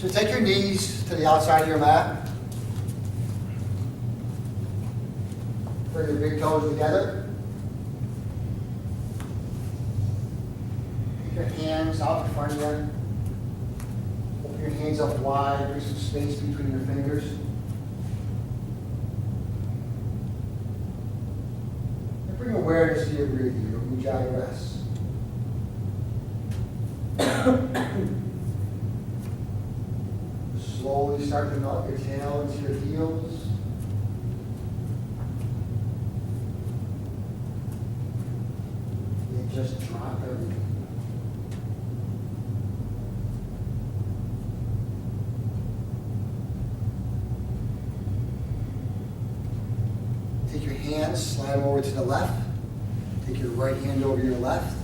So take your knees to the outside of your mat. Bring your big toes together. Take your hands out in front of you. Open your hands up wide. Bring some space between your fingers. And bring awareness to your breathing, your Ujjayi rest. Slowly start to melt your tail into your heels. And just drop everything. Take your hands, slide them over to the left. Take your right hand over your left.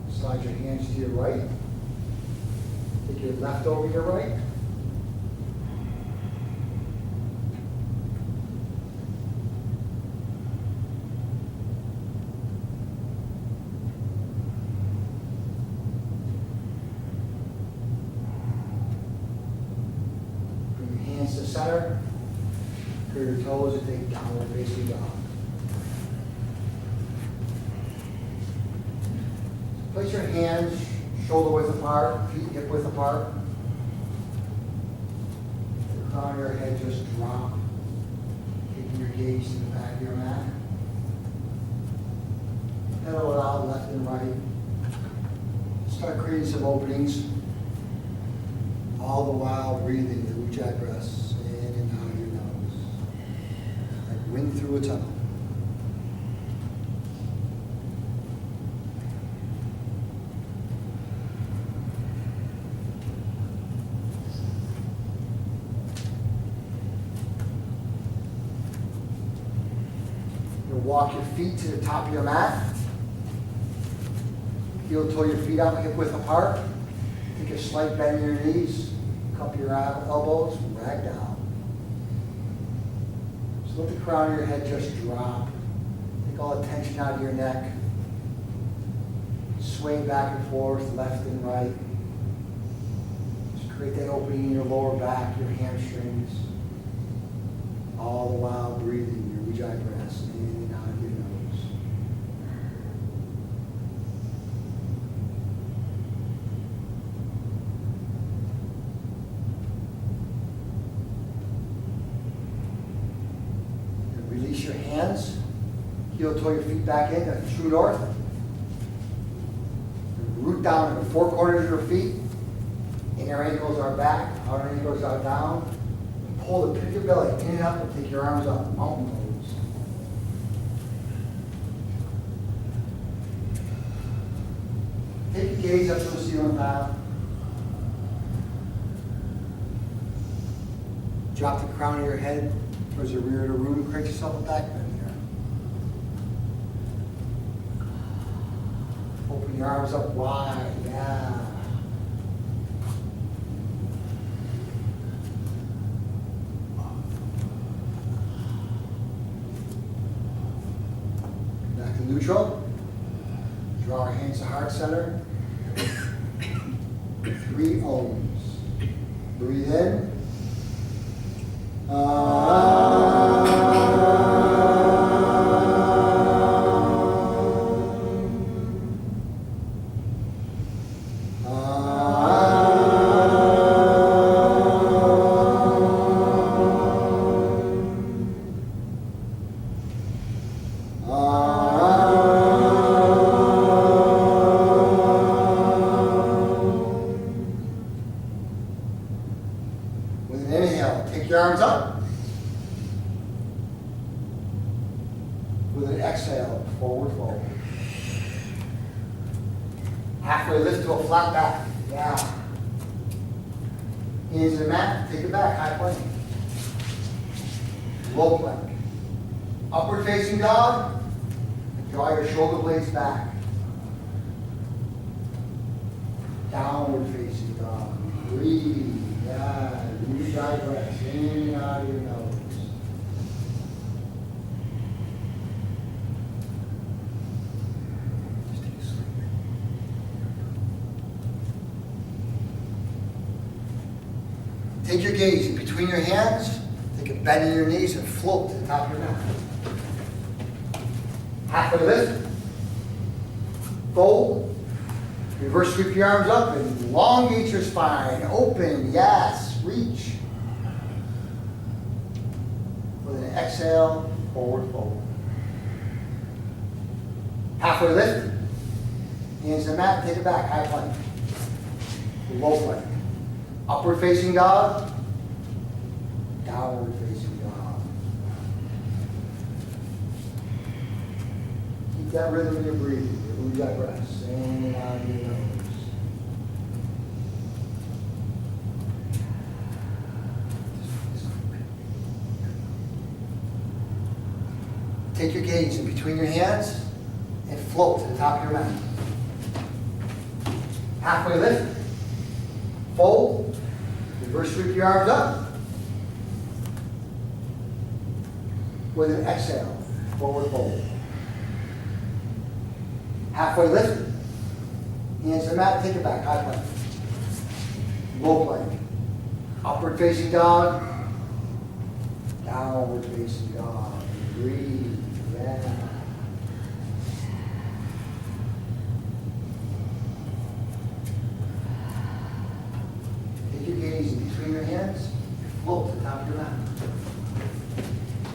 Slide your hands to your right. Take your left over your right. Bring your hands to center. Curl your toes and take downward facing dog. Place your hands shoulder width apart, feet hip width apart. The crown of your head just drop, taking your gaze to the back of your mat. Pedal it out left and right. Start creating some openings, all the while breathing the Ujjayi breaths in and out of your nose, like wind through a tunnel. Walk your feet to the top of your mat. Heel toe your feet out, hip width apart. Take a slight bend in your knees. Cup your elbows, rag down. So let the crown of your head just drop. Take all the tension out of your neck. Sway back and forth, left and right. Just create that opening in your lower back, your hamstrings. All the while breathing your Ujjayi breaths in and out of your nose. And release your hands. Heel toe your feet back in, that's true north. And root down in the four corners of your feet. Inner ankles are back, outer ankles are down. Pull the pit of your belly in and up and take your arms up, mountain pose. Take your gaze up to the ceiling now. Drop the crown of your head towards the rear of the room and create yourself a back bend here. Open your arms up wide, yeah. Neutral. Draw our hands to heart center. 3 ohms. Breathe in. With an inhale, take your arms up. With an exhale, forward fold. Halfway lift to a flat back. Yeah. Hands to the mat, take it back, high plank. Low plank. Upward facing dog. Draw your shoulder blades back. Downward facing dog. Breathe. Yeah. Use dry breaths in and out of your nose. Just take a sleep. Take your gaze in between your hands. Take a bend in your knees and float to the top of your mat. Halfway lift. Fold. Reverse sweep your arms up and elongate your spine. Open, yes, reach. With an exhale, forward fold. Halfway lift. Hands to the mat, take it back, high plank. Low plank. Upward facing dog. Downward facing dog. Keep that rhythm in your breathing. Remove that breath. In and out of your nose. Take your gaze in between your hands and float to the top of your mat. Halfway lift. Fold. Reverse sweep your arms up. With an exhale, forward fold. Halfway lift. Hands to the mat, take it back, high plank. Low plank. Upward facing dog. Downward facing dog. Breathe. Yeah. Take your gaze in between your hands and float to the top of your mat.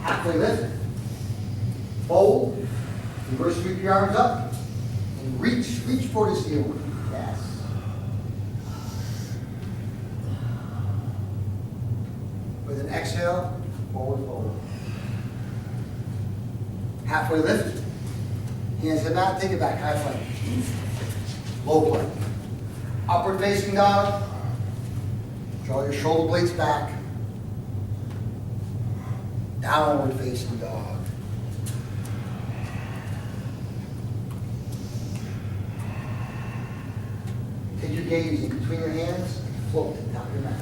Halfway lift. Fold. Reverse sweep your arms up. And reach for the ceiling. Yes. With an exhale, forward fold. Halfway lift. Hands to the mat, take it back, high plank. Low plank. Upward facing dog. Draw your shoulder blades back. Downward facing dog. Take your gaze in between your hands and float to the top of your mat.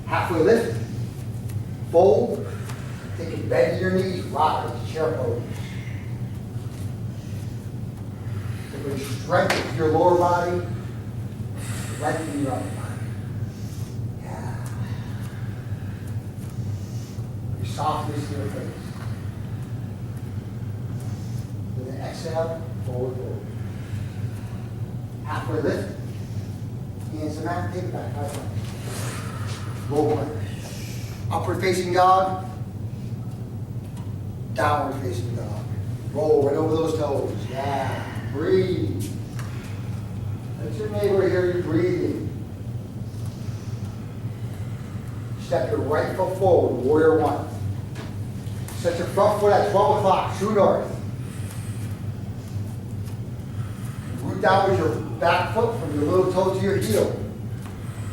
Halfway lift. Fold. Take a bend in your knees, rise, chair pose. Take a strength to your lower body, lengthen your upper body. Yeah. Your softness in your face. With an exhale, forward fold. Halfway lift. Hands to the mat, take it back, high plank. Low plank. Upward facing dog. Downward facing dog. Roll right over those toes. Yeah. Breathe. Let your neighbor hear you breathing. Step your right foot forward, warrior one. Set your front foot at 12 o'clock, true north. Root down with your back foot from your little toe to your heel.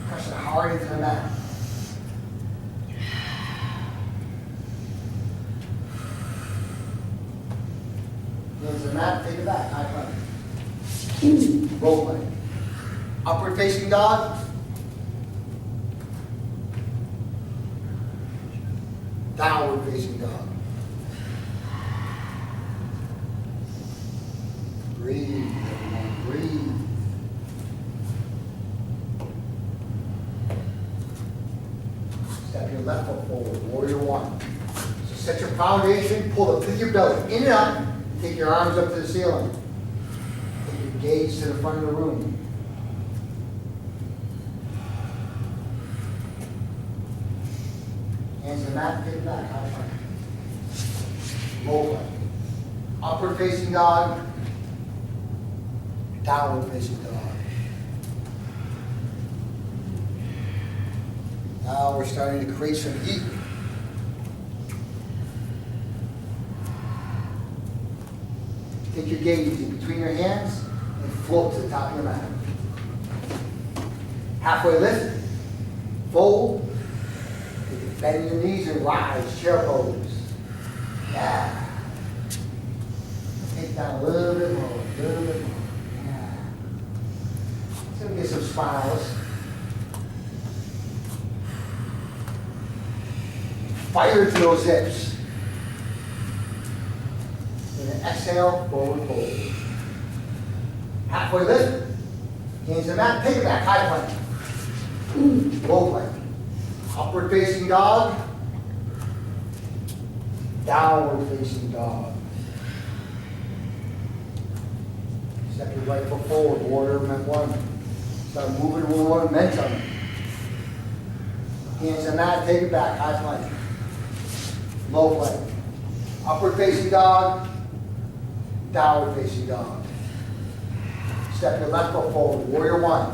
Press it hard into the mat. Hands to the mat, take it back, high plank. Roll plank. Upward facing dog. Downward facing dog. Breathe, everyone, breathe. Step your left foot forward, warrior one. So set your foundation, pull the pit of your belly in and up, and take your arms up to the ceiling. Take your gaze to the front of the room. Hands to the mat, take it back, high plank. Low plank. Upward facing dog. Downward facing dog. Now we're starting to create some heat. Take your gaze in between your hands and float to the top of your mat. Halfway lift, fold, bend your knees and rise, chair pose. Yeah. Take down a little bit more, a little bit more. Yeah. spinalis. Fire through those hips. And then exhale, forward fold. Halfway lift. Hands to the mat, take it back, high plank. Low plank. Upward facing dog. Downward facing dog. Step your right foot forward, warrior one. Start moving momentum. Hands to the mat, take it back, high plank. Low plank. Upward facing dog. Downward facing dog. Step your left foot forward, warrior one.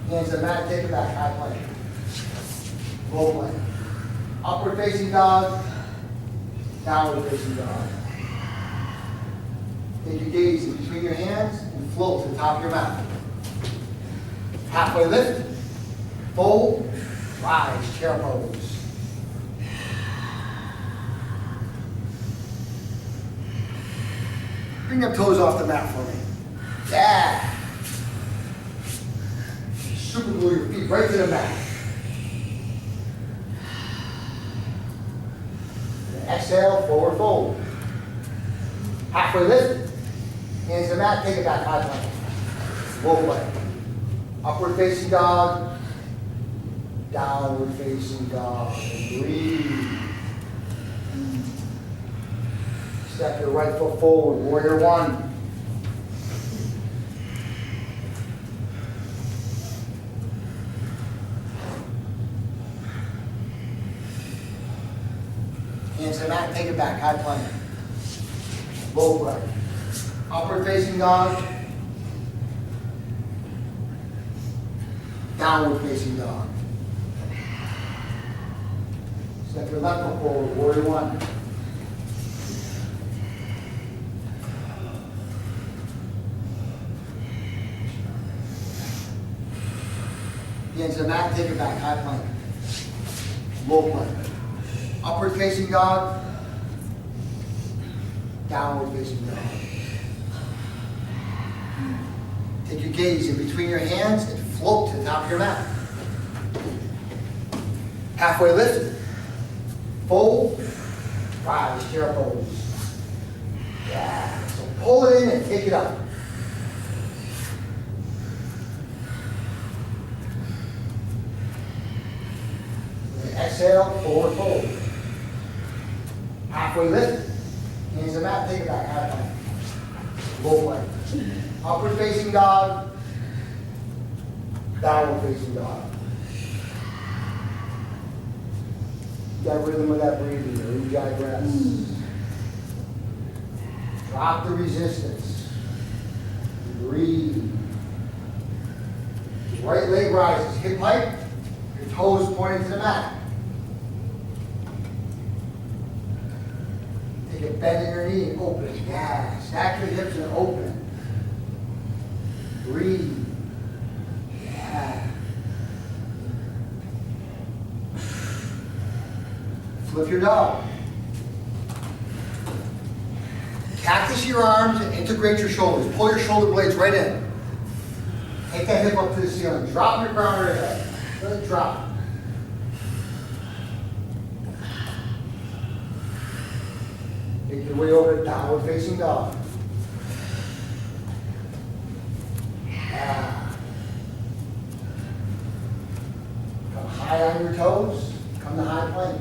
Hands to the mat, take it back, high plank. Low plank. Upward facing dog. Downward facing dog. Take your gaze in between your hands and float to the top of your mat. Halfway lift. Fold. Rise. Chair pose. Bring them toes off the mat for me. Yeah. Super glue your feet right to the mat. And exhale, forward fold. Halfway lift. Hands to the mat, take it back, high plank. Low plank. Upward facing dog. Downward facing dog. And breathe. Step your right foot forward, warrior one. Hands to the mat, take it back, high plank. Low plank. Upward facing dog. Downward facing dog. Step your left foot forward, warrior one. Hands to the mat, take it back, high plank. Low plank. Upward facing dog. Downward facing dog. Take your gaze in between your hands and float to the top of your mat. Halfway lift. Fold. Rise, chair pose. Yeah. So pull it in and take it up. Exhale, forward fold. Halfway lift. Hands to the mat, take it back, high plank. Low plank. Upward facing dog. Downward facing dog. Get rhythm of that breathing, the Ujjayi breaths. Drop the resistance. Breathe. Right leg rises, hip height, your toes pointing to the mat. Take a bend in your knee and open. Yeah. Stack your hips and open. Breathe. Yeah. Flip your dog. Cactus your arms and integrate your shoulders. Pull your shoulder blades right in. Take that hip up to the ceiling. Drop your crown right head. Let it drop. Make your way over to downward facing dog. Yeah. Come high on your toes. Come to high plank.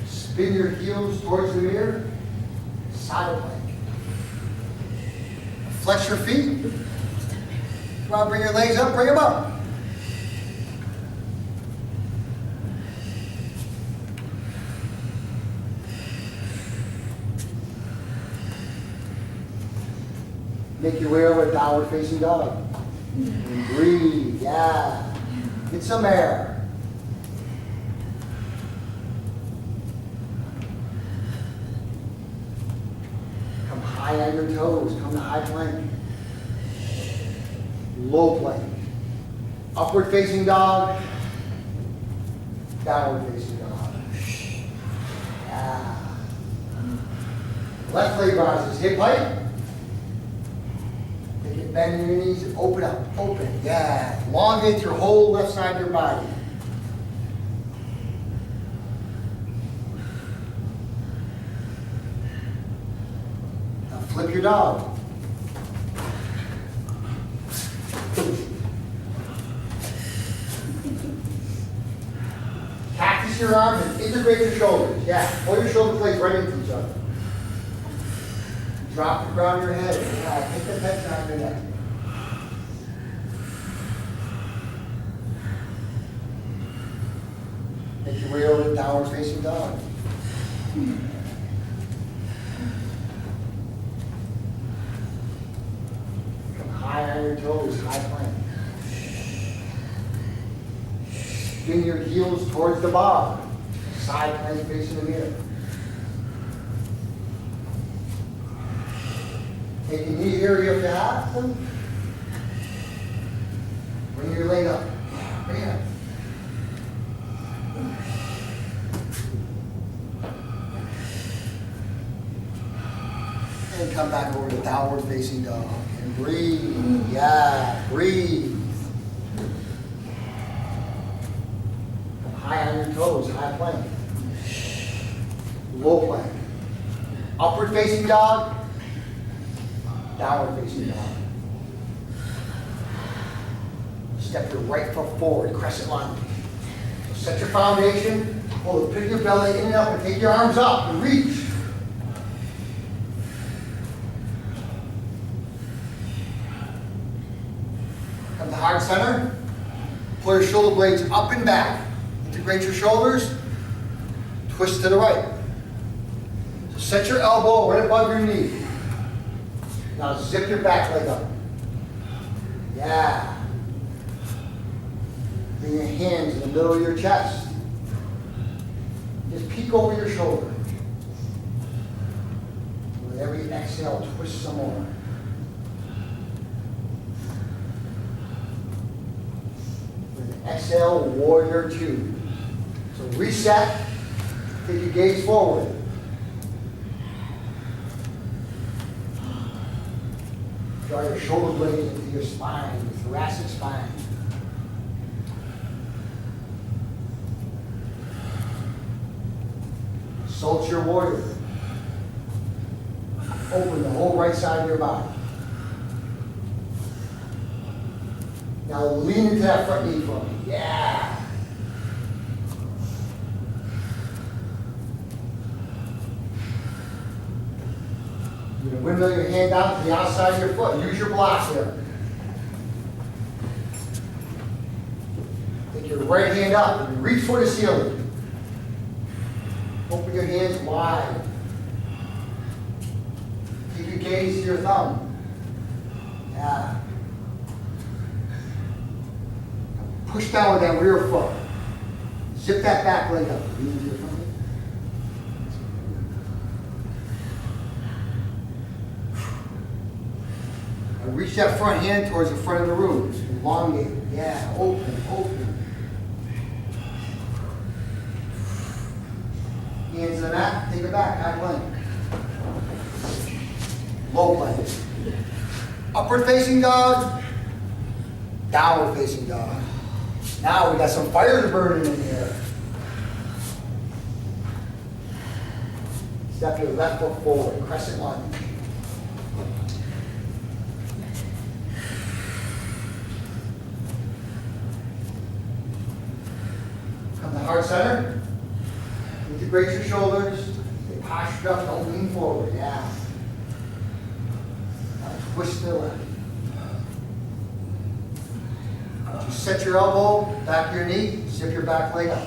Spin your heels towards the mirror. Side plank. Flex your feet. Come on, bring your legs up, bring them up. Make your way over to downward facing dog. And breathe, yeah. Get some air. Come high on your toes, come to high plank. Low plank. Upward facing dog. Downward facing dog. Yeah. Left leg rises, hip height. Take it, bend your knees, open up, open. Yeah, elongate your whole left side of your body. Now flip your dog. Cactus your arms and integrate your shoulders. Yeah, pull your shoulder blades right into each other. Drop the ground of your head. Yeah, take the tension out of your neck. Make your way over to downward facing dog. Come high on your toes, high plank. Bring your heels towards the bar. Side plank facing the mirror. Take a knee area if you have to. Bring your leg up. Bring it up. And come back over to downward facing dog. And breathe. Yeah, breathe. Come high on your toes, high plank. Low plank. Upward facing dog. Downward facing dog. Step your right foot forward, crescent lunge. So set your foundation, pull the pit of your belly in and up, and take your arms up and reach. Come to heart center. Pull your shoulder blades up and back. Integrate your shoulders. Twist to the right. So set your elbow right above your knee. Now zip your back leg up. Yeah. Bring your hands in the middle of your chest. Just peek over your shoulder. With every exhale, twist some more. With an exhale, warrior two. So reset, take your gaze forward. Draw your shoulder blades into your spine, your thoracic spine. Salt your warrior. Open the whole right side of your body. Now lean into that front knee for me. Yeah. You're going to windmill your hand out to the outside of your foot. Use your block here. Take your right hand up and reach for the ceiling. Open your hands wide. Keep your gaze to your thumb. Yeah. Push down with that rear foot. Zip that back leg up. Lean into your front leg. And reach that front hand towards the front of the room. Elongate. Yeah. Open. Open. Hands to the mat, take it back, high plank. Low plank. Upward facing dog, downward facing dog. Now we got some fires burning in here. Step your left foot forward, crescent lunge. Come to heart center. Integrate your shoulders. Stay postured up. Don't lean forward. Yeah. Now twist to the left. Just set your elbow, back of your knee. Zip your back leg up.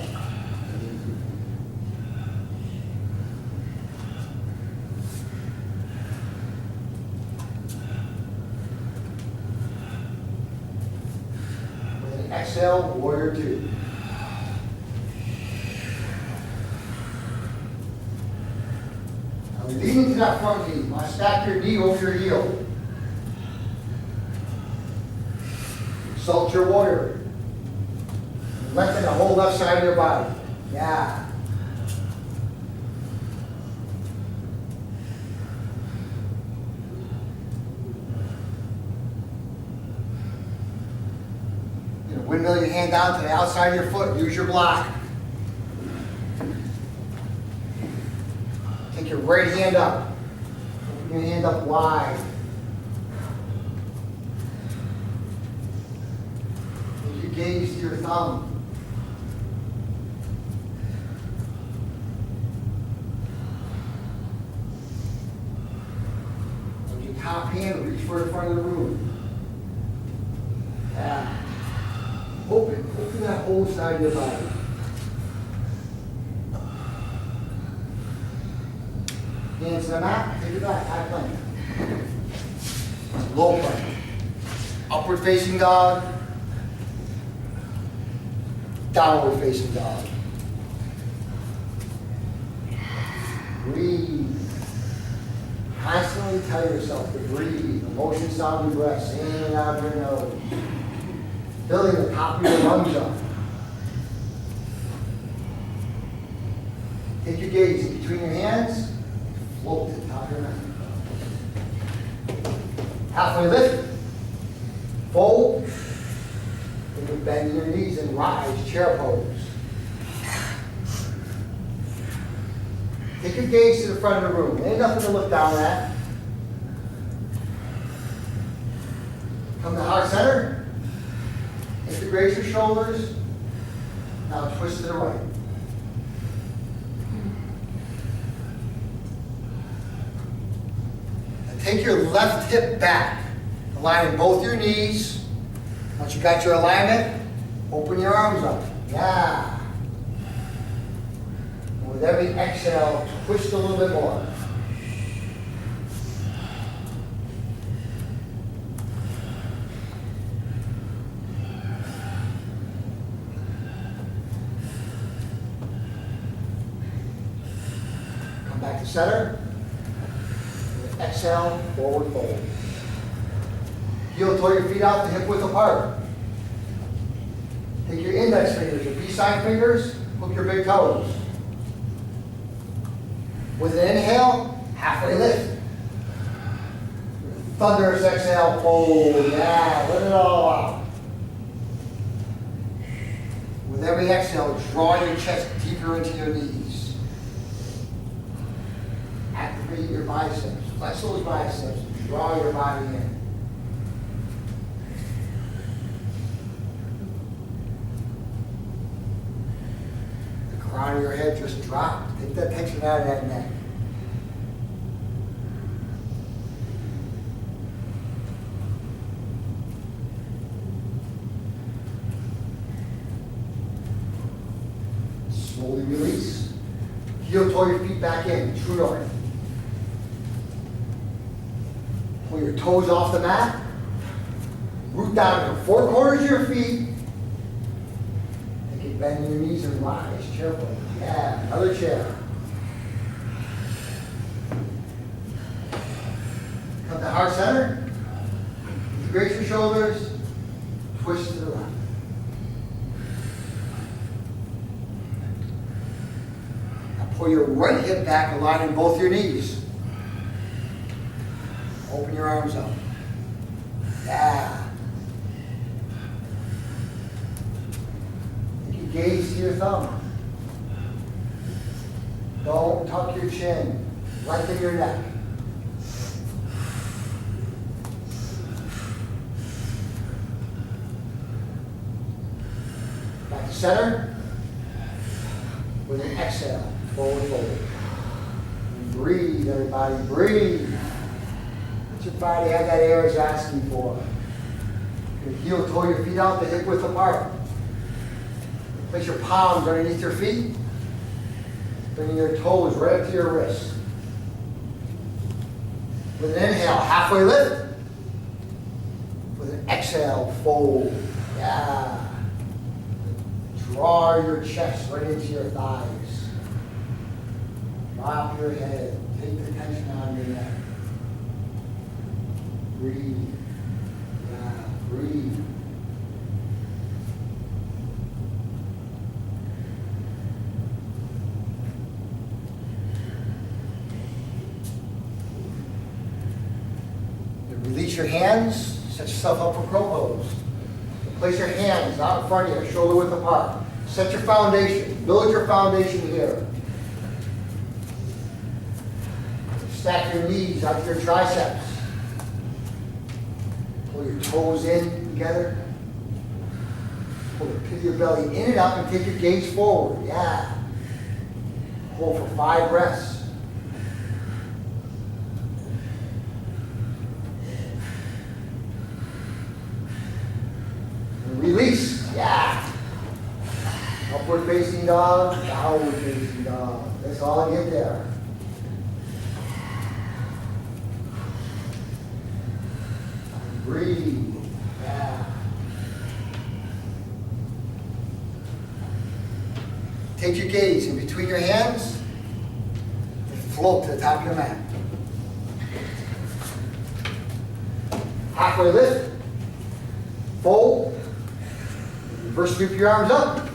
With an exhale, warrior two. Lean into that front knee. Now stack your knee over your heel. Salt your warrior. Lengthen the whole left side of your body. Yeah. to mill your hand down to the outside of your foot. Use your block. Take your right hand up. Open your hand up wide. Take your gaze to your thumb. With your top hand, reach for the front of the room. Yeah. Open that whole side of your body. Hands to the mat, take it back, high plank. Low plank. Upward facing dog. Downward facing dog. Breathe. Constantly tell yourself to breathe. Emotion sound your breaths in and out of your nose. Filling the top of your lungs up. Take your gaze in between your hands. Float to the top of your neck. Halfway lift. Fold. Then you bend your knees and rise, chair pose. Take your gaze to the front of the room. Ain't nothing to look down at. Come to heart center. Integrate your shoulders. Now twist to the right. And take your left hip back. Aligning both your knees. Once you got your alignment, open your arms up. Yeah. And with every exhale, twist a little bit more. Back to center. Exhale, forward fold. Heel toe your feet out to hip width apart. Take your index fingers, your peace sign fingers, hook your big toes. With an inhale, halfway lift. Thunderous exhale, fold. Yeah, let it all out. With every exhale, draw your chest deeper into your knees. Activate your biceps. Flex those biceps. Draw your body in. The crown of your head just dropped. Take that tension out of that neck. Slowly release. Heel toe your feet back in. True north. Pull your toes off the mat. Root down to the four corners of your feet. Take it, bend your knees and rise. Chair pose. Yeah, another chair. Come to heart center. Integrate your shoulders. Twist to the left. Now pull your right hip back, aligning both your knees. Open your arms up. Yeah. Take your gaze to your thumb. Don't tuck your chin. Lengthen your neck. Back to center. With an exhale, forward fold. And breathe, everybody, breathe. Let your body have that air it's asking for. Your heel toe your feet out to hip width apart. Place your palms underneath your feet. Bringing your toes right up to your wrists. With an inhale, halfway lift. With an exhale, fold. Yeah. Draw your chest right into your thighs. Drop your head. Take the tension out of your neck. Breathe. Yeah, breathe. Release your hands. Set yourself up for crow pose. Place your hands out in front of you, shoulder width apart. Set your foundation. Build your foundation here. Stack your knees out to your triceps. Pull your toes in together. Pull the pit of your belly in and up and take your gaze forward. Yeah. Hold for 5 breaths. And release. Yeah. Upward facing dog, downward facing dog. That's all I get there. Breathe. Yeah. Take your gaze in between your hands and float to the top of your mat. Halfway lift. Fold. Reverse sweep your arms up.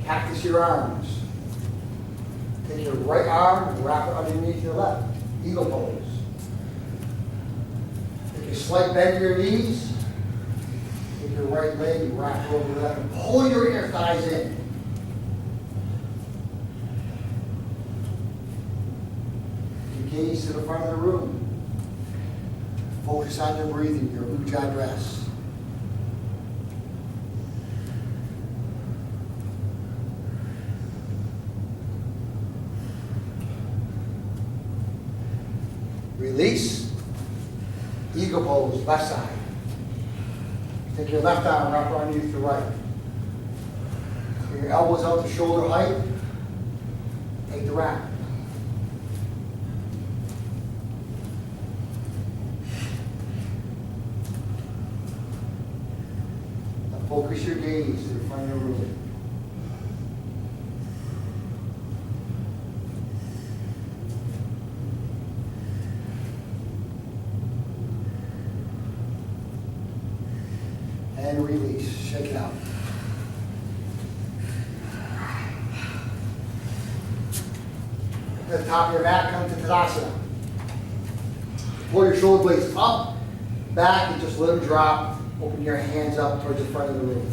Cactus your arms. Take your right arm and wrap it underneath your left. Eagle pose. Take a slight bend in your knees. Take your right leg and wrap it over the left and pull your inner thighs in. Your gaze to the front of the room. Focus on your breathing, your ujjayi breaths. Release. Eagle pose, left side. Take your left arm, wrap it underneath your right. Bring your elbows out to shoulder height. Take the wrap. Now focus your gaze to the front of the room. And release. Shake it out. At the top of your mat, come to Tadasana. Pull your shoulder blades up, back, and just let them drop. Open your hands up towards the front of the room.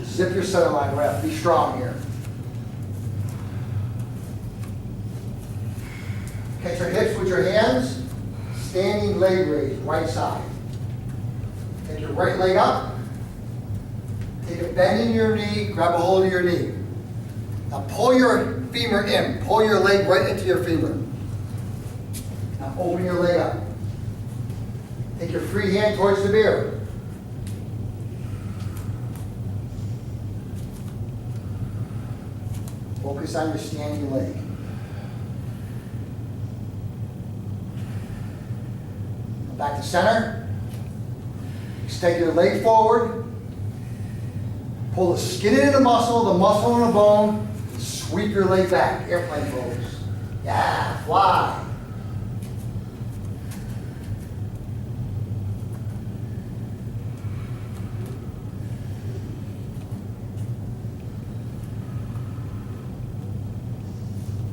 Zip your center line right up. Be strong here. Catch your hips with your hands. Standing leg raise, right side. Take your right leg up. Take a bend in your knee. Grab a hold of your knee. Now pull your femur in. Pull your leg right into your femur. Now open your leg up. Take your free hand towards the mirror. Focus on your standing leg. Now back to center. Extend your leg forward. Pull the skin into the muscle in the bone. And sweep your leg back. Airplane pose. Yeah, fly.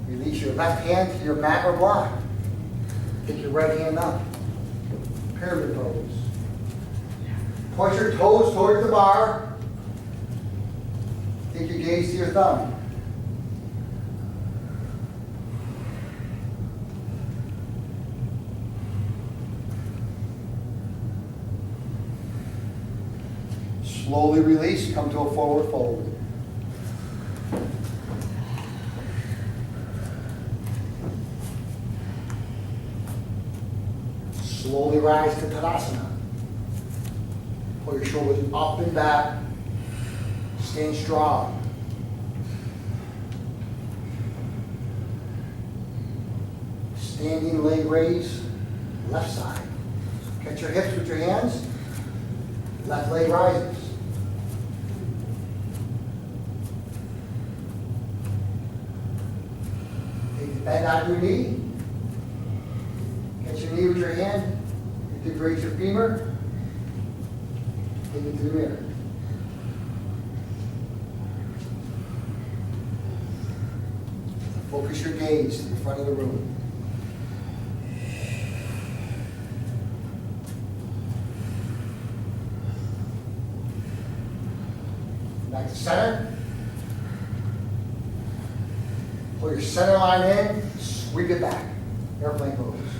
Release your left hand to your mat or block. Take your right hand up. Pyramid pose. Point your toes towards the bar. Take your gaze to your thumb. Slowly release, come to a forward fold. Slowly rise to Tadasana. Pull your shoulders up and back. Stand strong. Standing leg raise, left side. Catch your hips with your hands. Left leg rises. Take the bend out of your knee. Catch your knee with your hand. Integrate your femur. Take it to the mirror. Focus your gaze to the front of the room. Back to center. Pull your center line in, sweep it back. Airplane moves.